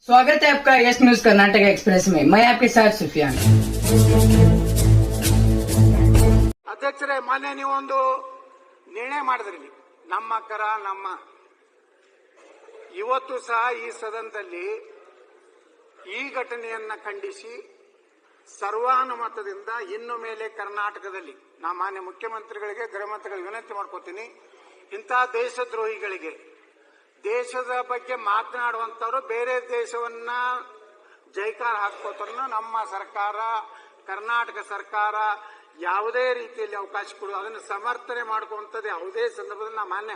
स्वागत है आपका यस न्यूज कर्नाटक एक्सप्रेस में। मैं आपके साथ सुफियान। ಅಧ್ಯಕ್ಷರೇ, ಮೊನ್ನೆ ನೀವೊಂದು ನಿರ್ಣಯ ಮಾಡಿದ್ರಿ, ನಮ್ಮ ಕರ ನಮ್ಮ. ಇವತ್ತು ಸಹ ಈ ಸದನದಲ್ಲಿ ಈ ಘಟನೆಯನ್ನ ಖಂಡಿಸಿ ಸರ್ವಾನುಮತದಿಂದ ಇನ್ನು ಮೇಲೆ ಕರ್ನಾಟಕದಲ್ಲಿ ನಾ ಮಾನ್ಯ ಮುಖ್ಯಮಂತ್ರಿಗಳಿಗೆ ಗೃಹ ಮಂತ್ರಿಗಳಿಗೆ ವಿನಂತಿ ಮಾಡ್ಕೋತೀನಿ, ಇಂತಹ ದೇಶದ್ರೋಹಿಗಳಿಗೆ, ದೇಶದ ಬಗ್ಗೆ ಮಾತನಾಡುವಂತವರು ಬೇರೆ ದೇಶವನ್ನ ಜೈಕಾರ ಹಾಕೋತನ್ನ ನಮ್ಮ ಸರ್ಕಾರ, ಕರ್ನಾಟಕ ಸರ್ಕಾರ ಯಾವುದೇ ರೀತಿಯಲ್ಲಿ ಅವಕಾಶ ಕೊಡು, ಅದನ್ನು ಸಮರ್ಥನೆ ಮಾಡ್ಕೊಂತದ್ದು ಯಾವುದೇ ಸಂದರ್ಭದಲ್ಲಿ ನಾ ಮಾನ್ಯ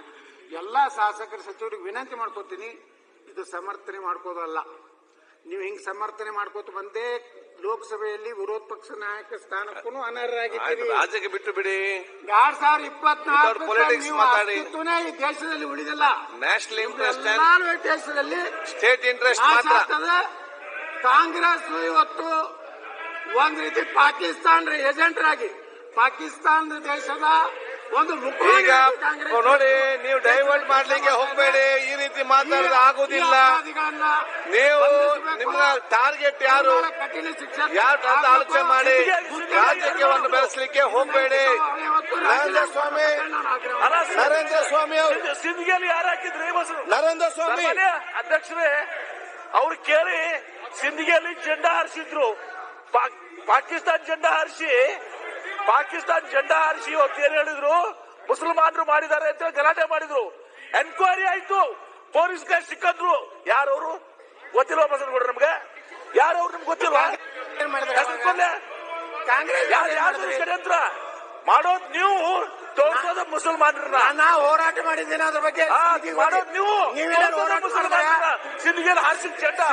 ಎಲ್ಲಾ ಶಾಸಕರ ಸಚಿವರಿಗೆ ವಿನಂತಿ ಮಾಡ್ಕೋತೀನಿ, ಇದು ಸಮರ್ಥನೆ ಮಾಡ್ಕೋದಲ್ಲ. ನೀವು ಹಿಂಗ್ ಸಮರ್ಥನೆ ಮಾಡ್ಕೋತ ಬಂದೇ ಲೋಕಸಭೆಯಲ್ಲಿ ವಿರೋಧ ಪಕ್ಷ ನಾಯಕ ಸ್ಥಾನಕ್ಕೂ ಅನರ್ಹರಾಗಿದ್ದೀರಿ. ರಾಜ್ಯಕ್ಕೆ ಬಿಟ್ಟು ಬಿಡಿ. 2024 ಈ ದೇಶದಲ್ಲಿ ಉಳಿದಿಲ್ಲ. ನ್ಯಾಷನಲ್ ಇಂಟ್ರೆಸ್ಟ್ ದೇಶದಲ್ಲಿ ಸ್ಟೇಟ್ ಇಂಟ್ರೆಸ್ಟ್ ಮಾತ್ರ. ಕಾಂಗ್ರೆಸ್ ಇವತ್ತು ಒಂದ್ ರೀತಿ ಪಾಕಿಸ್ತಾನ ಏಜೆಂಟರಾಗಿ ಪಾಕಿಸ್ತಾನ ದೇಶದ ಒಂದು ಈಗ ನೋಡಿ, ನೀವು ಡೈವರ್ಟ್ ಮಾಡ್ಲಿಕ್ಕೆ ಹೋಗಬೇಡಿ. ಈ ರೀತಿ ಮಾತಾಡಿದ್ರೆ ಆಗುದಿಲ್ಲ. ನೀವು ನಿಮ್ಮ ಟಾರ್ಗೆಟ್ ಯಾರು ಅಂತ ಆಲೋಚನೆ ಮಾಡಿ ರಾಜ್ಯಕ್ಕೆ ಒಂದು ಬೆಳೆಸಲಿಕ್ಕೆ ಹೋಗಬೇಡಿ. ನರೇಂದ್ರ ಸ್ವಾಮಿ ಅವರು ಸಿಂಧಿಗೆಯಲ್ಲಿ ಯಾರು ಹಾಕಿದ್ರಿ? ನರೇಂದ್ರ ಸ್ವಾಮಿ ಅಧ್ಯಕ್ಷರೇ, ಅವ್ರು ಕೇಳಿ ಸಿಂಧಿಗೆಯಲ್ಲಿ ಜೆಂಡಾ ಹಾರಿಸಿದ್ರು. ಪಾಕಿಸ್ತಾನ ಜೆಂಡಾ ಹಾರಿಸಿ ಇವತ್ತು ಏನ್ ಹೇಳಿದ್ರು, ಮುಸಲ್ಮಾನರು ಮಾಡಿದ್ದಾರೆ ಅಂತ ಗಲಾಟೆ ಮಾಡಿದ್ರು. ಎನ್ಕ್ವೈರಿ ಆಯ್ತು, ಪೊಲೀಸ್ಗೆ ಸಿಕ್ಕದ್ರು. ಯಾರವರು ಗೊತ್ತಿಲ್ವಾ ಬಸನಗೌಡ್ರ? ನಮ್ಗೆ ಯಾರವ್ರು ನಿಮ್ಗೆ ಗೊತ್ತಿಲ್ವಾ? ಯಾರು ಷಡ್ಯಂತ್ರ ಮಾಡೋದ್ ನೀವು, ತೋರಿಸೋದು ಮುಸಲ್ಮಾನರನ್ನ. ನಾ ಹೋರಾಟ ಮಾಡಿದ್ದೇನೆ ಅದ್ರ ಬಗ್ಗೆ. ಮಾಡೋದ್ ನೀವು, ಮುಸಲ್ಮಾನರನ್ನ ಸಿಂಧಿಗೆಯಲ್ಲಿ ಹಾರಿಸಿದ ಜೆಂಡಾ.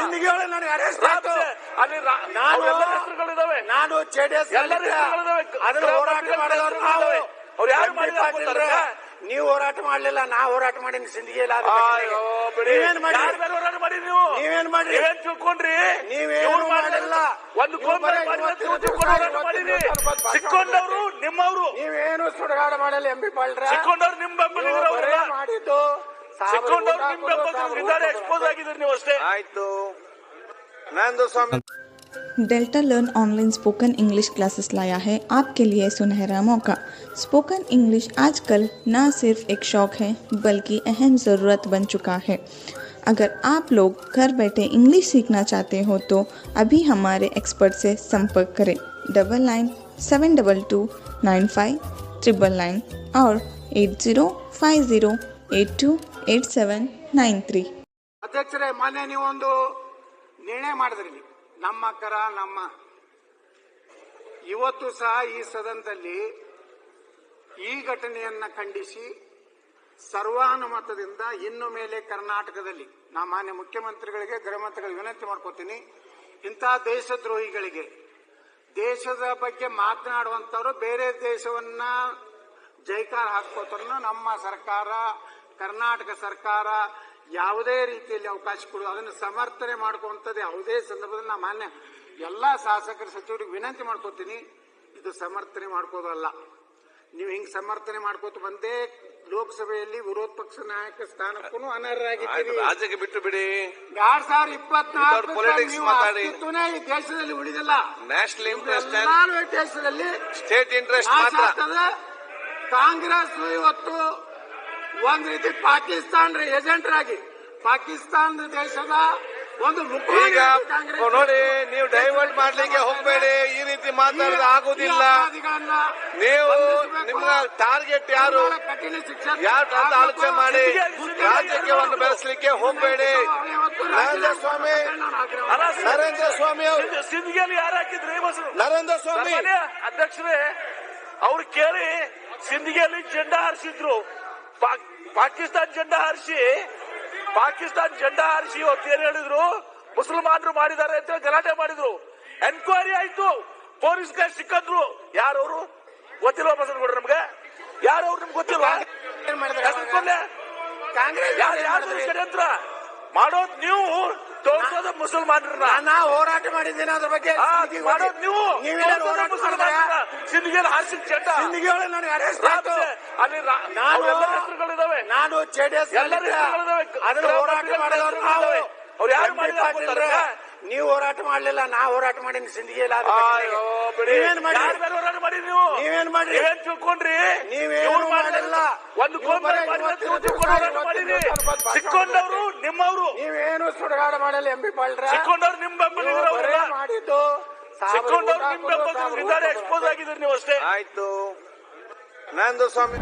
ನನಗೆ ಅರೆಸ್ಟ್ ಆಯ್ತು. ಅಲ್ಲಿ ಎಲ್ಲ ಹೆಸರುಗಳಿದಾವೆ. ನಾನು ಜೆಡಿಎಸ್ ಎಲ್ಲರ ಹೆಸರುಗಳಿದಾವೆ. ಅದನ್ನ ಹೋರಾಟ ಮಾಡಿದವರು ನಾವು. ಅವ್ರು ಯಾರು ಮಾಡಿದ್ದಾರೆ? ನೀವು ಹೋರಾಟ ಮಾಡ್ಲಿಲ್ಲ, ನಾ ಹೋರಾಟ ಮಾಡೀನಿ ಸಿಂಧಿಗೆಯಲ್ಲಿ. ನೀವೇನ್ ಮಾಡಿ? ನೀವೇನ್ ಮಾಡಿ ತಿಳ್ಕೊಂಡ್ರಿ? ನೀವೇನು ಮಾಡಿಲ್ಲ. ಒಂದು ಸಿಕ್ಕೊಂಡವ್ರು ನಿಮ್ಮವ್ರು, ನೀವೇನು ಸುಡಗಾಡ ಮಾಡಲ್ಲ. ಎಂಬಿ ಪಾಲ್ರ ಸಿಕ್ಕೊಂಡವ್ರು ನಿಮ್ ಬೆಂಬಲಿಗರು ಮಾಡಿದ್ದು. ಸಿಕ್ಕೊಂಡವ್ರು ನಿಮ್ ಬೆಂಬಲಿಗರು ಎಕ್ಸ್ಪೋಸ್ ಆಗಿದ್ರಿ ನೀವು ಅಷ್ಟೇ. ಆಯ್ತು. Narendra Swami Delta Learn online spoken English classes लाया है आपके लिए सुनहरा मौका। स्पोकन इंग्लिश आजकल न सिर्फ एक शौक है बल्कि अहम ज़रूरत बन चुका है। अगर आप लोग घर बैठे इंग्लिश सीखना चाहते हो तो अभी हमारे एक्सपर्ट से संपर्क करें 9972295999 और 8050828793। ಅಧ್ಯಕ್ಷರೇ, ಮೊನ್ನೆ ನೀವೊಂದು ನಿರ್ಣಯ ಮಾಡಿದ್ರಿ, ನಮ್ಮ ಕರ ನಮ್ಮ. ಇವತ್ತು ಸಹ ಈ ಸದನದಲ್ಲಿ ಈ ಘಟನೆಯನ್ನ ಖಂಡಿಸಿ ಸರ್ವಾನುಮತದಿಂದ ಇನ್ನು ಮೇಲೆ ಕರ್ನಾಟಕದಲ್ಲಿ ನಾ ಮಾನ್ಯ ಮುಖ್ಯಮಂತ್ರಿಗಳಿಗೆ ಗೃಹ ಮಂತ್ರಿಗಳಿಗೆ ವಿನಂತಿ ಮಾಡ್ಕೋತೀನಿ, ಇಂತಹ ದೇಶದ್ರೋಹಿಗಳಿಗೆ, ದೇಶದ ಬಗ್ಗೆ ಮಾತನಾಡುವಂತವರು ಬೇರೆ ದೇಶವನ್ನ ಜೈಕಾರ ಹಾಕೋತನ್ನ ನಮ್ಮ ಸರ್ಕಾರ, ಕರ್ನಾಟಕ ಸರ್ಕಾರ ಯಾವುದೇ ರೀತಿಯಲ್ಲಿ ಅವಕಾಶ ಕೊಡು, ಅದನ್ನು ಸಮರ್ಥನೆ ಮಾಡ್ಕೊಂತದ್ದು ಯಾವುದೇ ಸಂದರ್ಭದಲ್ಲಿ ನಾ ಮಾನ್ಯ ಎಲ್ಲಾ ಶಾಸಕರ ಸಚಿವರಿಗೆ ವಿನಂತಿ ಮಾಡ್ಕೋತೀನಿ, ಇದು ಸಮರ್ಥನೆ ಮಾಡ್ಕೋದಲ್ಲ. ನೀವು ಹಿಂಗ್ ಸಮರ್ಥನೆ ಮಾಡ್ಕೋತ ಬಂದೇ ಲೋಕಸಭೆಯಲ್ಲಿ ವಿರೋಧ ಪಕ್ಷ ನಾಯಕ ಸ್ಥಾನಕ್ಕೂ ಅನರ್ಹರಾಗಿದ್ದೀರಿ. ರಾಜ್ಯಕ್ಕೆ ಬಿಟ್ಟು ಬಿಡಿ. 2024 ಈ ದೇಶದಲ್ಲಿ ಉಳಿದಿಲ್ಲ. ನ್ಯಾಷನಲ್ ಇಂಟ್ರೆಸ್ಟ್ ದೇಶದಲ್ಲಿ ಸ್ಟೇಟ್ ಇಂಟ್ರೆಸ್ಟ್ ಮಾತ್ರ. ಕಾಂಗ್ರೆಸ್ ಇವತ್ತು ಒಂದ್ ರೀತಿ ಪಾಕಿಸ್ತಾನ ಏಜೆಂಟರಾಗಿ ಪಾಕಿಸ್ತಾನ ದೇಶದ ಒಂದು ಈಗ ನೋಡಿ, ನೀವು ಡೈವರ್ಟ್ ಮಾಡ್ಲಿಕ್ಕೆ ಹೋಗಬೇಡಿ. ಈ ರೀತಿ ಮಾತಾಡಿದ್ರೆ ಆಗುದಿಲ್ಲ. ನೀವು ನಿಮ್ಮ ಟಾರ್ಗೆಟ್ ಯಾರು ಅಂತ ಆಲೋಚನೆ ಮಾಡಿ ರಾಜ್ಯಕ್ಕೆ ಒಂದು ಬೆಳೆಸಲಿಕ್ಕೆ ಹೋಗಬೇಡಿ. ನರೇಂದ್ರ ಸ್ವಾಮಿ ಅವರು ಸಿಂಧಿಗೆಯಲ್ಲಿ ಯಾರು ಹಾಕಿದ್ರಿ? ನರೇಂದ್ರ ಸ್ವಾಮಿ ಅಧ್ಯಕ್ಷರೇ, ಅವ್ರು ಕೇಳಿ ಸಿಂಧಿಗೆಯಲ್ಲಿ ಜೆಂಡಾ ಹಾರಿಸಿದ್ರು. ಪಾಕಿಸ್ತಾನ ಜೆಂಡಾ ಹಾರಿಸಿ ಇವತ್ತು ಏನ್ ಹೇಳಿದ್ರು, ಮುಸಲ್ಮಾನರು ಮಾಡಿದ್ದಾರೆ ಅಂತ ಗಲಾಟೆ ಮಾಡಿದ್ರು. ಎನ್ಕ್ವೈರಿ ಆಯ್ತು, ಪೊಲೀಸ್ಗೆ ಸಿಕ್ಕದ್ರು. ಯಾರವರು ಗೊತ್ತಿಲ್ವಾ ಬಸನಗೌಡ್ರ? ನಮ್ಗೆ ಯಾರವ್ರು ನಿಮ್ಗೆ ಗೊತ್ತಿಲ್ವಾ? ಯಾರು ಷಡ್ಯಂತ್ರ ಮಾಡೋದ್ ನೀವು, ತೋರಿಸೋದು ಮುಸಲ್ಮಾನರನ್ನ. ನಾ ಹೋರಾಟ ಮಾಡಿದ್ದೇನೆ ಅದ್ರ ಬಗ್ಗೆ. ಮಾಡೋದ್ ನೀವು, ಮುಸಲ್ಮಾನರನ್ನ ಸಿಂಧಿಗೆಯಲ್ಲಿ ಹಾರಿಸಿದ ಜೆಂಡಾ. ನನಗೆ ಅರೆಸ್ಟ್ ಆಯ್ತು. ಅಲ್ಲಿ ಎಲ್ಲ ಹೆಸರುಗಳಿದಾವೆ. ನಾನು ಜೆಡಿಎಸ್ ಎಲ್ಲರ ಹೆಸರುಗಳಿದಾವೆ. ಅದನ್ನ ಹೋರಾಟ ಮಾಡಿದವರು ನಾವು. ಅವ್ರು ಯಾರು ಮಾಡಿಲ್ಲ. ನೀವು ಹೋರಾಟ ಮಾಡ್ಲಿಲ್ಲ, ನಾ ಹೋರಾಟ ಮಾಡೀನಿ ಸಿಂದಗಿಯಲ್ಲಿ. ನೀವೇನ್ ಮಾಡಿ ನೀವು ನೀವೇನ್ ಮಾಡಿ ನೀವೇನ್ ತಿಳ್ಕೊಂಡ್ರಿ? ನೀವೇನು ಮಾಡಿಲ್ಲ. ಒಂದು ಸಿಕ್ಕೊಂಡವ್ರು ನಿಮ್ಮವ್ರು, ನೀವೇನು ಸುಡುಗಾಡ ಮಾಡಲ್ಲ. ಎಂಬಿ ಪಾಲ್ರ ಸಿಕ್ಕೊಂಡವ್ರು ನಿಮ್ ಬೆಂಬಲಿಗರು ಮಾಡಿದ್ದು, ಸಿಕ್ಕೊಂಡವ್ರು ನಿಮ್ ಬೆಂಬಲಿಗರು ಎಕ್ಸ್ಪೋಸ್ ಆಗಿದ್ರಿ ನೀವು ಅಷ್ಟೇ. ಆಯ್ತು ನಂದು ಸ್ವಾಮಿ.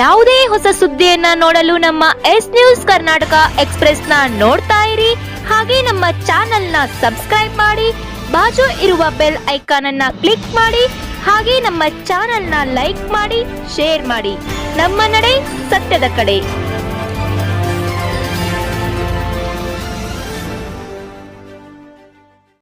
ಯಾವುದೇ ಹೊಸ ಸುದ್ದಿಯನ್ನ ನೋಡಲು ನಮ್ಮ ಎಸ್ ನ್ಯೂಸ್ ಕರ್ನಾಟಕ ಎಕ್ಸ್ಪ್ರೆಸ್ ನ ನೋಡ್ತಾ ಇರಿ. ಹಾಗೆ ನಮ್ಮ ಚಾನೆಲ್ ನ ಸಬ್ಸ್ಕ್ರೈಬ್ ಮಾಡಿ, ಬಾಜು ಇರುವ ಬೆಲ್ ಐಕಾನ್ ಅನ್ನ ಕ್ಲಿಕ್ ಮಾಡಿ. ಹಾಗೆ ನಮ್ಮ ಚಾನೆಲ್ ನ ಲೈಕ್ ಮಾಡಿ, ಶೇರ್ ಮಾಡಿ. ನಮ್ಮ ನಡೆ ಸತ್ಯದ ಕಡೆ.